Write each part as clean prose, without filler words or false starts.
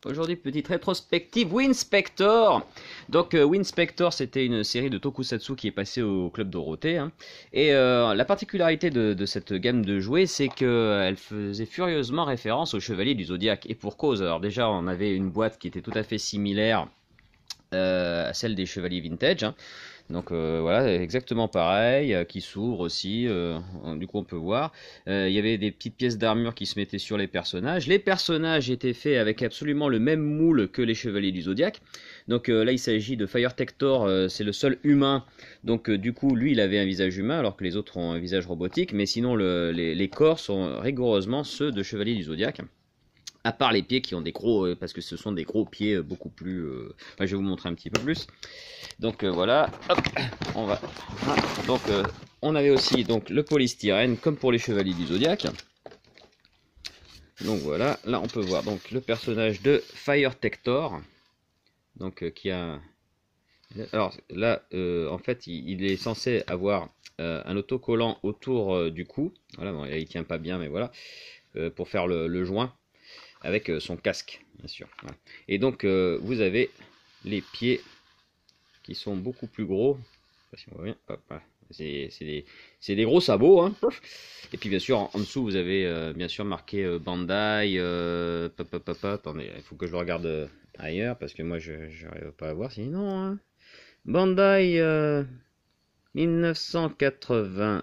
Aujourd'hui, petite rétrospective Winspector. Donc Winspector, c'était une série de tokusatsu qui est passée au club Dorothée. Hein. Et la particularité de cette gamme de jouets, c'est qu'elle faisait furieusement référence au Chevalier du Zodiaque. Et pour cause, alors déjà, on avait une boîte qui était tout à fait similaire à celle des Chevaliers Vintage. Hein. Donc voilà, exactement pareil, qui s'ouvre aussi, du coup on peut voir. Il y avait des petites pièces d'armure qui se mettaient sur les personnages. Les personnages étaient faits avec absolument le même moule que les Chevaliers du Zodiaque. Donc là il s'agit de Fire Tector, c'est le seul humain. Donc du coup lui il avait un visage humain alors que les autres ont un visage robotique. Mais sinon les corps sont rigoureusement ceux de Chevaliers du Zodiaque. À part les pieds qui ont des gros, parce que ce sont des gros pieds beaucoup plus... Enfin, je vais vous montrer un petit peu plus. Donc voilà, hop, on va... Donc on avait aussi donc, le polystyrène comme pour les Chevaliers du Zodiaque. Donc voilà, là on peut voir donc, le personnage de Fire Tector. Donc qui a... Alors là, en fait, il est censé avoir un autocollant autour du cou. Voilà, bon, il tient pas bien, mais voilà, pour faire le joint. Avec son casque, bien sûr. Voilà. Et donc, vous avez les pieds qui sont beaucoup plus gros. Si on voit bien. Voilà. C'est des gros sabots. Hein. Et puis, bien sûr, en dessous, vous avez bien sûr marqué Bandai. Attendez, il faut que je le regarde ailleurs parce que moi, je n'arrive pas à voir. Sinon, hein. Bandai 1980.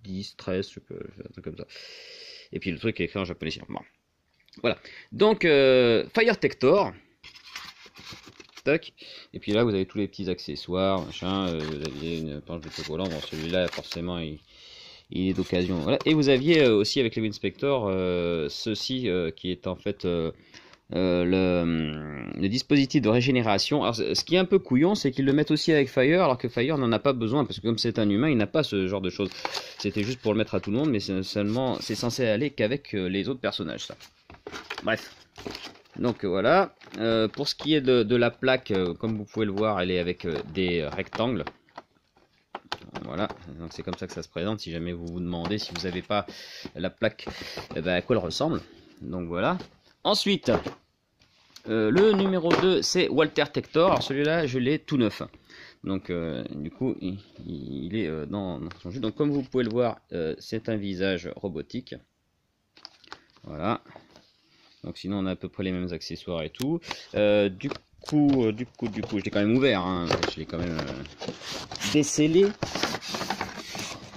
10, 13, je peux faire un truc comme ça. Et puis le truc est écrit en japonais. Bon. Voilà. Donc, Fire Tector. Tac. Et puis là, vous avez tous les petits accessoires, machin. Vous aviez une planche de autocollant. Bon, celui-là, forcément, il est d'occasion. Voilà. Et vous aviez aussi avec les Winspector, ceci qui est en fait le dispositif de régénération. Alors, ce qui est un peu couillon, c'est qu'ils le mettent aussi avec Fire, alors que Fire n'en a pas besoin, parce que comme c'est un humain, il n'a pas ce genre de choses. C'était juste pour le mettre à tout le monde, mais c'est censé aller qu'avec les autres personnages, ça. Bref. Donc voilà. Pour ce qui est de la plaque, comme vous pouvez le voir, elle est avec des rectangles. Voilà, donc c'est comme ça que ça se présente. Si jamais vous vous demandez si vous n'avez pas la plaque, eh ben, à quoi elle ressemble. Donc voilà. Ensuite, le numéro 2, c'est Walter Tector. Alors celui-là, je l'ai tout neuf. Donc du coup, il est dans son jeu. Donc comme vous pouvez le voir, c'est un visage robotique. Voilà. Donc sinon, on a à peu près les mêmes accessoires et tout. Du coup, je l'ai quand même ouvert. Hein. Je l'ai quand même décellé.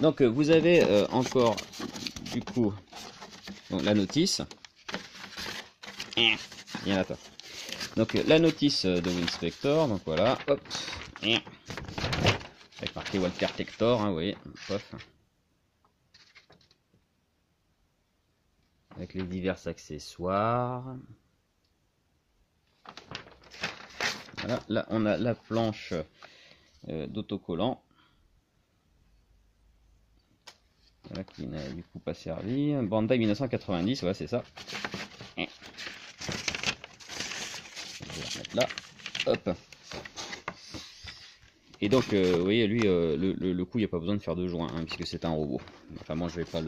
Donc vous avez encore, du coup, donc, la notice. Il y en a pas. Donc la notice de Winspector, donc voilà, hop, avec marqué Walter Tector, hein, vous voyez, pof. Avec les divers accessoires. Voilà, là on a la planche d'autocollant. Voilà, qui n'a du coup pas servi. Bandai 1990, voilà, c'est ça. Je vais remettre là. Hop. Et donc, vous voyez, lui, le coup, il n'y a pas besoin de faire de joint, hein, puisque c'est un robot. Enfin, moi, je vais pas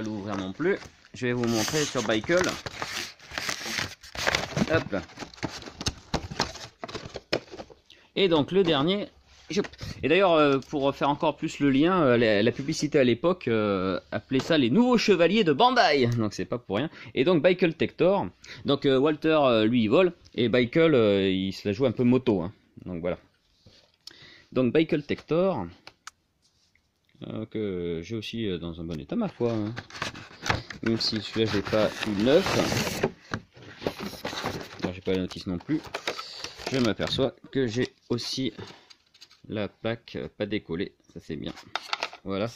l'ouvrir non plus. Je vais vous montrer sur Bicycle. Hop. Et donc, le dernier. Et d'ailleurs, pour faire encore plus le lien, la publicité à l'époque appelait ça les nouveaux chevaliers de Bandai. Donc c'est pas pour rien. Et donc Bicycle Tector. Donc Walter, lui, il vole. Et Bicycle, il se la joue un peu moto. Hein. Donc voilà. Donc Bicycle Tector. Que j'ai aussi dans un bon état, ma foi. Hein. Même si celui-là, je l'ai pas eu neuf. Alors j'ai pas la notice non plus. Je m'aperçois que j'ai aussi la plaque pas décollée, ça c'est bien. Voilà.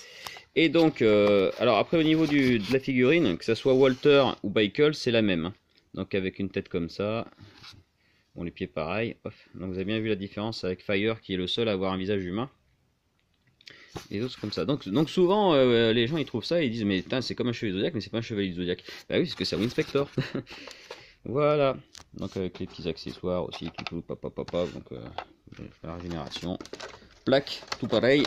Et donc, alors après au niveau de la figurine, que ce soit Walter ou Bicycle, c'est la même. Donc avec une tête comme ça. Bon, les pieds pareil. Donc vous avez bien vu la différence avec Fire qui est le seul à avoir un visage humain. Et les autres comme ça. Donc souvent les gens ils trouvent ça et ils disent mais c'est comme un chevalier Zodiac mais c'est pas un chevalier Zodiac. Bah oui, parce que c'est Winspector. Voilà. Donc avec les petits accessoires aussi, tout papa. Donc la régénération. Plaque, tout pareil.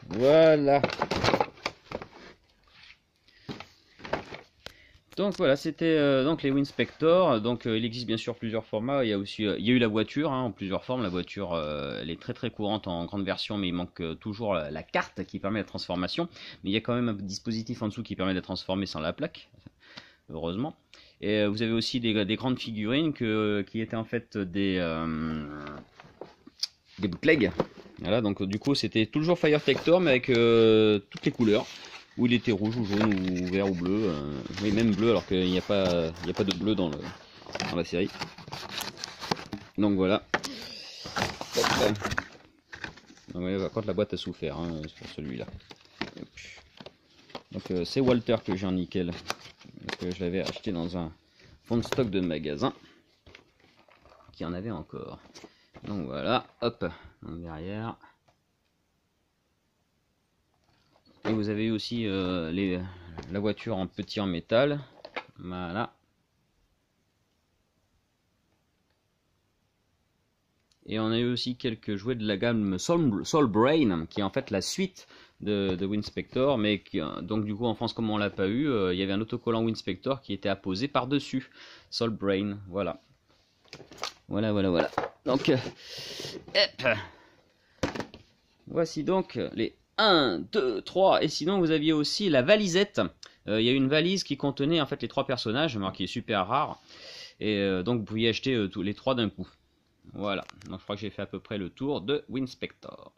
Voilà. Donc voilà, c'était donc les Winspector. Donc il existe bien sûr plusieurs formats. Il y a aussi, il y a eu la voiture hein, en plusieurs formes. La voiture, elle est très très courante en grande version, mais il manque toujours la carte qui permet la transformation. Mais il y a quand même un dispositif en dessous qui permet de la transformer sans la plaque, heureusement. Et vous avez aussi des grandes figurines qui étaient en fait des bootlegs. Voilà, donc du coup c'était toujours Fire Tector mais avec toutes les couleurs. Où il était rouge ou jaune ou vert ou bleu. Oui, même bleu alors qu'il n'y a pas de bleu dans la série. Donc voilà. Donc, ouais, par contre la boîte a souffert hein, pour celui-là. Donc c'est Walter que j'ai en nickel. Donc, je l'avais acheté dans un fond de stock de magasin. Qui en avait encore. Donc voilà, hop, donc derrière. Et vous avez aussi la voiture en petit en métal. Voilà. Et on a eu aussi quelques jouets de la gamme Soul Brain, qui est en fait la suite de Winspector, mais qui, donc du coup en France comme on l'a pas eu, il y avait un autocollant Winspector qui était apposé par-dessus Soul Brain. Voilà. Voilà. Donc, hop. Voici donc les 1, 2, 3. Et sinon, vous aviez aussi la valisette. Il y a une valise qui contenait en fait les 3 personnages, qui est super rare. Et donc, vous pouviez acheter tous les 3 d'un coup. Voilà. Donc, je crois que j'ai fait à peu près le tour de Winspector.